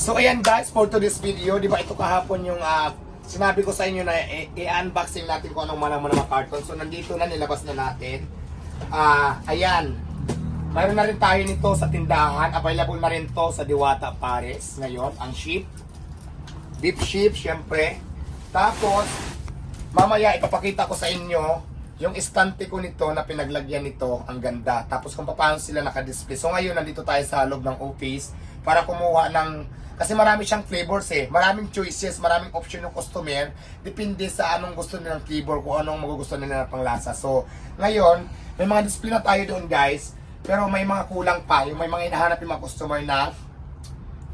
So ayan guys, for today's video, di ba ito kahapon yung sinabi ko sa inyo na i-unboxing natin kung anong mga carton. So nandito na, nilabas na natin. Ayan, mayroon na rin tayo nito sa tindahan. Available na rin to sa Diwata Pares ngayon, ang sheep. Beef sheep, syempre. Tapos, mamaya ipapakita ko sa inyo yung estante ko nito na pinaglagyan nito, ang ganda. Tapos kung paano sila naka-display. So ngayon, nandito tayo sa loob ng office para kumuha ng, kasi marami siyang flavors eh. Maraming choices, maraming option ng customer. Depende sa anong gusto nilang flavor, kung anong magugusto nila ng panglasa. So ngayon, may mga display na tayo doon guys. Pero may mga kulang pa. Yung may mga hinahanap yung mga customer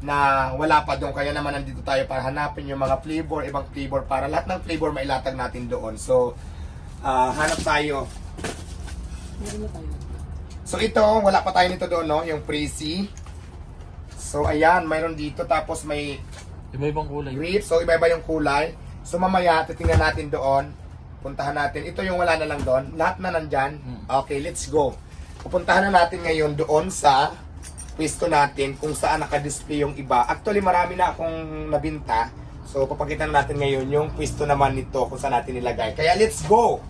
na wala pa doon. Kaya naman nandito tayo para hanapin yung mga flavor, ibang flavor, para lahat ng flavor mailatag natin doon. So hanap tayo. So ito, wala pa tayo nito doon, no? Yung Prezi. So ayan, mayroon dito. Tapos may iba-ibang kulay. grip. So iba-iba yung kulay. So mamaya, titingnan natin doon. Puntahan natin. Ito yung wala na lang doon. Lahat na nandyan. Okay, let's go. Pupuntahan na natin ngayon doon sa pwesto natin kung saan naka-display yung iba. Actually, marami na akong nabinta. So papakita na natin ngayon yung pwesto naman nito kung saan natin nilagay. Kaya let's go!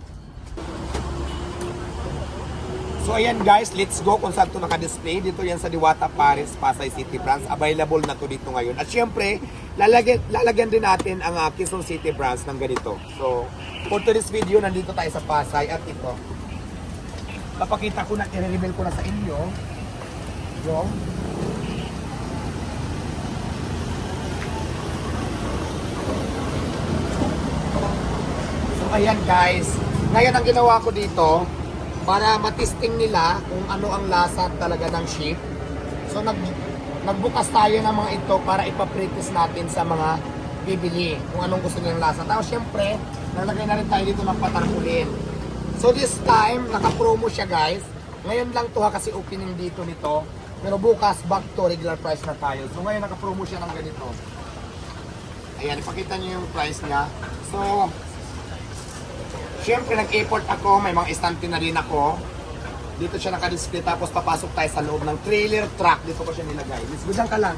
So ayan guys, let's go kung saan ito naka-display. Dito yan sa Diwata Pares, Pasay City branch. Available na to dito ngayon. At syempre, lalagyan din natin ang Quezon City branch ng ganito. So, for today's video, nandito tayo sa Pasay at ito. Papakita ko na, i-reveal ko na sa inyo. Yung so ayan guys, ngayon ang ginawa ko dito para matesting nila kung ano ang lasa talaga ng sheep. So nagbukas tayo ng mga ito para ipapractice natin sa mga bibili kung anong gusto nilang lasa. Tapos syempre, nalagay na rin tayo dito ng patarpulin. So this time, naka-promo siya guys. Ngayon lang to kasi opening dito nito. Pero bukas, back to regular price na tayo. So ngayon, naka-promo siya ng ganito. Ayan, ipakita niyo yung price niya. So, syempre nag-import ako, may mga estante na rin ako. Dito siya naka-display, tapos papasok tayo sa loob ng trailer truck. Dito ko siya nilagay. Let's go dyan ka lang.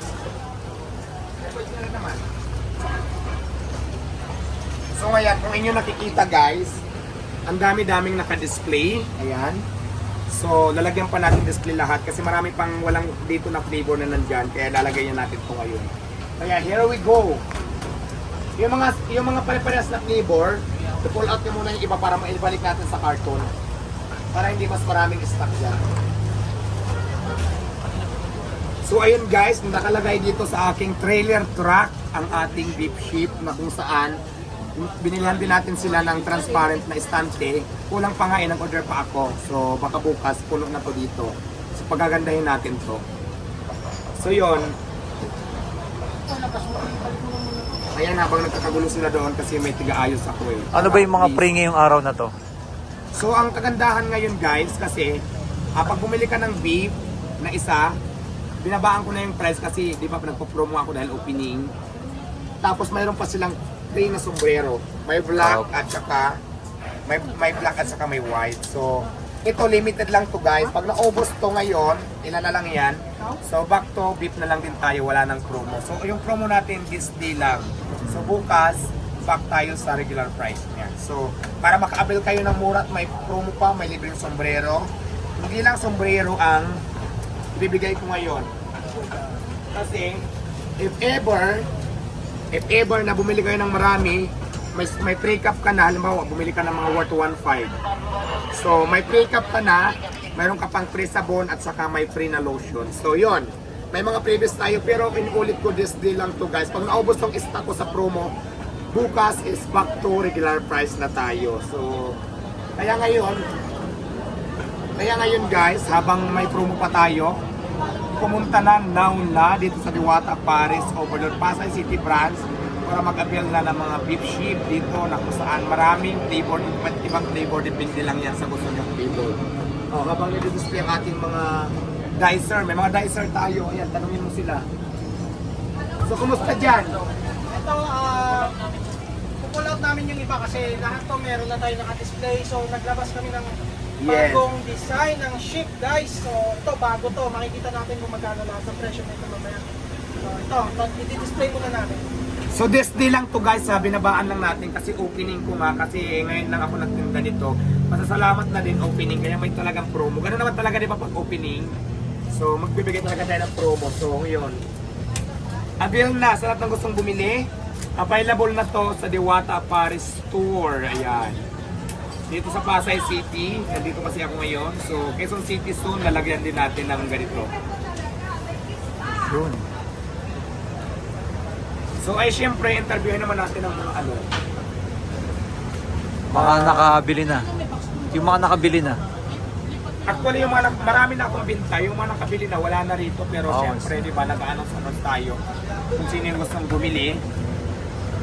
Import na rin naman. So ngayon, kung inyo nakikita guys, ang dami-daming naka-display. Ayan. So, lalagyan pa natin display lahat kasi marami pang walang dito na flavor na nandyan. Kaya lalagay natin ito ngayon. Kaya here we go. Yung mga pare-parehas na flavor, pull out nyo muna yung iba para maibalik natin sa carton. Para hindi mas maraming stock dyan. So, ayun guys, nakalagay dito sa aking trailer truck ang ating beef sheep na kung saan binilhan din natin sila ng transparent na estante. Kulang pa nga nag-order pa ako. So baka bukas puno na to dito. So pagagandahin natin to. So yon. Ayan, habang nagkakagulo sila doon kasi may tiga-ayos ako eh. Ano ba yung mga pre ngayong araw na to? So ang kagandahan ngayon guys kasi pag bumili ka ng beef na isa, binabaan ko na yung price kasi di ba nagpo-promo ako dahil opening. Tapos mayroon pa silang free na sombrero. May black at saka may black at saka may white. So, ito limited lang to guys. Pag naubos to ngayon, ilan na lang yan. So, back to beef na lang din tayo. Wala nang promo. So, yung promo natin this day lang. So, bukas, back tayo sa regular price niya. So, para maka-avail kayo ng mura at may promo pa, may libreng sombrero. Hindi lang sombrero ang ibibigay ko ngayon. Kasi, if ever na bumili kayo ng marami, may pre-cup ka na, halimbawa bumili ka ng mga worth 1.5. So may pre-cup ka na, mayroon ka pang free sabon at saka may free na lotion. So yon, may mga previous tayo pero inulit ko this day lang to guys. Pag naubos tong stock ko sa promo, bukas is back to regular price na tayo. So kaya ngayon guys, habang may promo pa tayo, pumunta na now na dito sa Diwata Pares Overload Pasay City branch para mag-avail na ng mga beef sheep dito na kung saan maraming flavor, ibang flavor, depende lang yan sa gusto nyong flavor. Habang nag-display ang ating mga dicer, may mga dicer tayo, ayan, tanungin mo sila. So, kumusta dyan? Ito, pull out namin yung iba kasi lahat to meron na tayo naka-display. So, naglabas kami ng bagong design ng sheep guys. So ito bago to, makikita natin kung magkano lahat sa presyo nito mamaya. So ito, i-display muna namin. So this day lang to guys, binabaan lang natin kasi opening ko nga kasi ngayon lang ako nagtinda nito. Masasalamat na din opening kaya may talagang promo. Ganun naman talaga di ba pag opening? So magbibigay talaga tayo ng promo. So yun. Avail na sa lahat ng gustong bumili. Available na to sa Diwata Paris Store. Ayan. Dito sa Pasay City. Nandito kasi ako ngayon. So Quezon City soon lalagyan din natin ng ganito. Yun. So ay syempre interviewin naman natin ng mga ano. Mga nakabili na. Yung mga nakabili na. Actually, yung mga marami na akong binta, yung mga nakabili na wala na rito pero Oh, syempre, di ba, nag-announce tayo kung sino yung gustong bumili.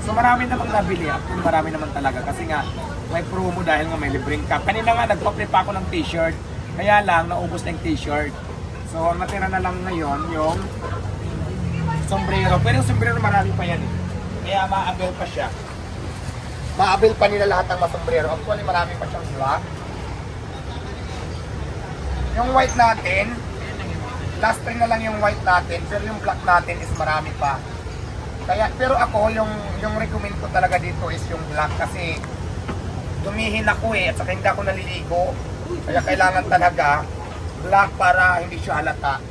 So marami namang nabili, actually marami naman talaga kasi nga may promo dahil nga may libreng cup. Kanina nga nagpa-prep ako ng t-shirt, kaya lang naubos na yung t-shirt. So ang natira na lang ngayon yung sombrero, pero yung sombrero marami pa yan eh. Kaya ma-avail pa siya. Ma-avail pa nila lahat ng masombrero. Actually marami pa siyang black. Yung white natin, last three na lang yung white natin, pero yung black natin is marami pa. Kaya, pero ako, yung recommend ko talaga dito is yung black kasi tumihin ako eh, at saka hindi ako naliligo. Kaya kailangan talaga black para hindi siya halata.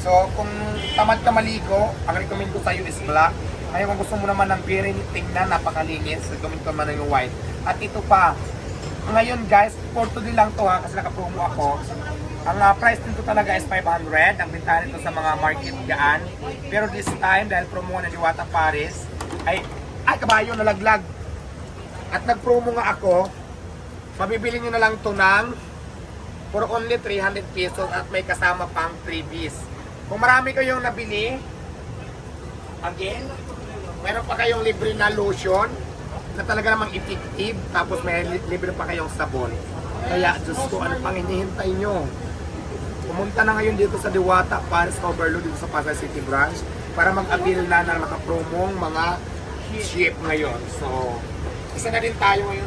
So, kung tamad ka maligo, ang recommend ko sa'yo is black. Ngayon kung gusto mo naman ng very tingnan, napakalinis, recommend ko naman yung white. At ito pa, ngayon guys, for today lang to ha, kasi naka-promo ako. Ang price nito talaga is 500. Ang bintahan nito sa mga market dyan. Pero this time, dahil promo na Diwata Paris, ay kabayo nalaglag. At nag-promo nga ako, mabibili nyo na lang to ng for only 300 pesos at may kasama pang freebies. Kung marami kayong nabili, again, meron pa kayong libre na lotion na talaga namang effective, tapos may libre pa kayong sabon. Kaya, Diyos ko, ano pang hinihintay nyo? Pumunta na ngayon dito sa Diwata Paris Overload dito sa Pasay City Branch para mag-avail na ng nakapromong mga ship ngayon. So, isa na din tayo ngayon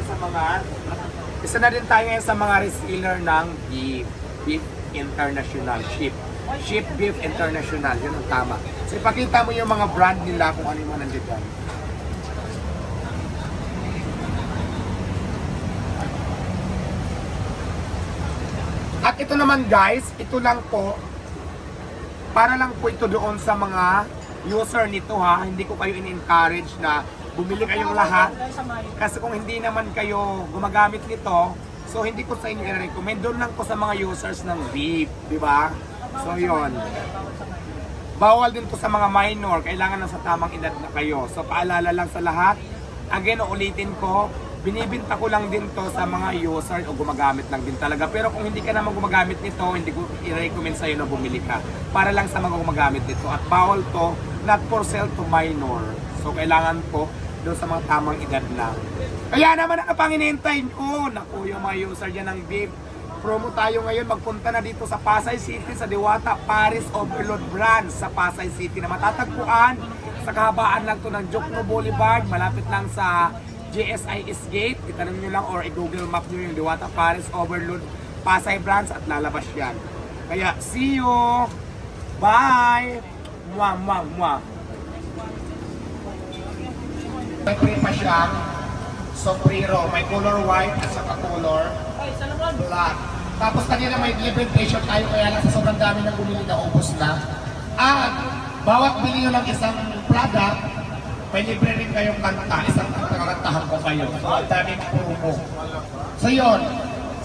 sa mga reseller ng Beef International Ship. Ship Beef International, yun ang tama. So, ipakita mo yung mga brand nila kung ano yung mga nandito. At ito naman guys, ito lang po, para lang po ito doon sa mga user nito ha, hindi ko kayo in-encourage na bumili kayong lahat. Kasi kung hindi naman kayo gumagamit nito, so hindi ko sa inyo i-recommend, doon lang po sa mga users ng Beef, di ba? So yun. Bawal din po sa mga minor, kailangan na sa tamang edad na kayo. So paalala lang sa lahat, again ulitin ko, binibinta ko lang din to sa mga user o gumagamit lang din talaga. Pero kung hindi ka naman gumagamit nito, hindi ko i-recommend sa'yo na bumili ka. Para lang sa mga gumagamit nito. At bawal to, not for sale to minor. So kailangan po doon sa mga tamang edad lang. Kaya naman ano pang hinihintay nyo? Naku, yung mga user dyan ng Beef. Promo tayo ngayon, magpunta na dito sa Pasay City, sa Diwata Paris Overload Branch sa Pasay City na matatagpuan sa kahabaan lang to ng Jokno Boulevard, malapit lang sa GSIS Gate. Itanong nyo lang or i-google map nyo yung Diwata Paris Overload Pasay Branch at lalabas yan. Kaya, see you! Bye! Mwah, mwah, mwah! May pa siyang sombrero. May color white at saka color black. Tapos kanina may libre t-shirt tayo kaya lang sa sobrang dami ng bumili na ubos na. At bawat bili nyo ng isang product, may libre rin kayong kanta. Isang kakantahan ko kayo. So ang daming promo. So yun,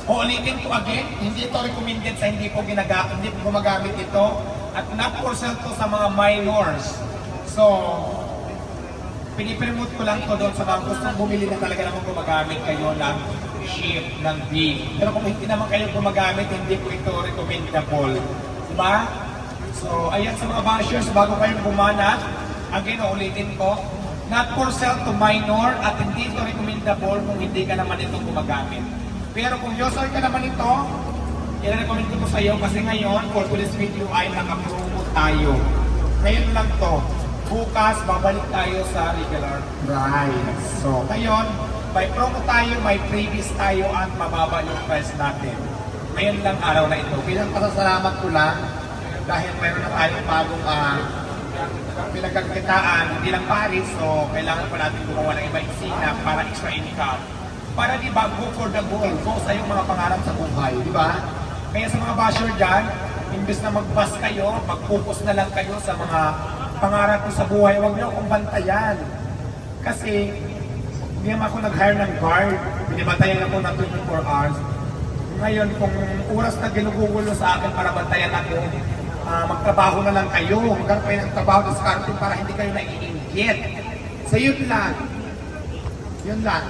uulitin ko again, hindi ito recommended sa hindi ko gumagamit ito. At not for sale to sa mga minors. So, pinipromote ko lang to doon sa mga gustong bumili na talaga naman gumagamit kayo ng ship, ng Beef. Pero kung hindi naman kayo gumagamit, hindi ko ito recommendable. Diba? So, ayan sa mga bashers, bago kayong bumanat, again, ulitin ko, not for sale to minor at hindi ito recommendable kung hindi ka naman ito gumagamit. Pero kung user ka naman ito, i-recommend ko sa iyo kasi ngayon, for today's video ay naka-promo tayo. Ngayon lang to. Bukas, babalik tayo sa regular price. So, ngayon, may promo tayo, may freebies tayo at mababa yung price natin. Ngayon lang araw na ito. Bilang pasasalamat ko lang, dahil mayroon na tayong bagong pinagkakitaan, hindi lang Paris, so kailangan pa natin gumawa ng iba eksena para extra income. Para di ba, go for the goal, go sa iyong mga pangarap sa buhay, di ba? Kaya sa mga basher dyan, imbes na mag-bus kayo, mag-focus na lang kayo sa mga pangarap ko sa buhay, huwag niyo akong bantayan. Kasi, hindi naman ako nag-hire ng guard, binibantayan ako ng 24 hours. Ngayon, kung oras na ginugugulo sa akin para bantayan ako, magtrabaho na lang kayo, magkaroon kayo ng trabaho sa karton para hindi kayo naiinggit. So yun lang. Yun lang.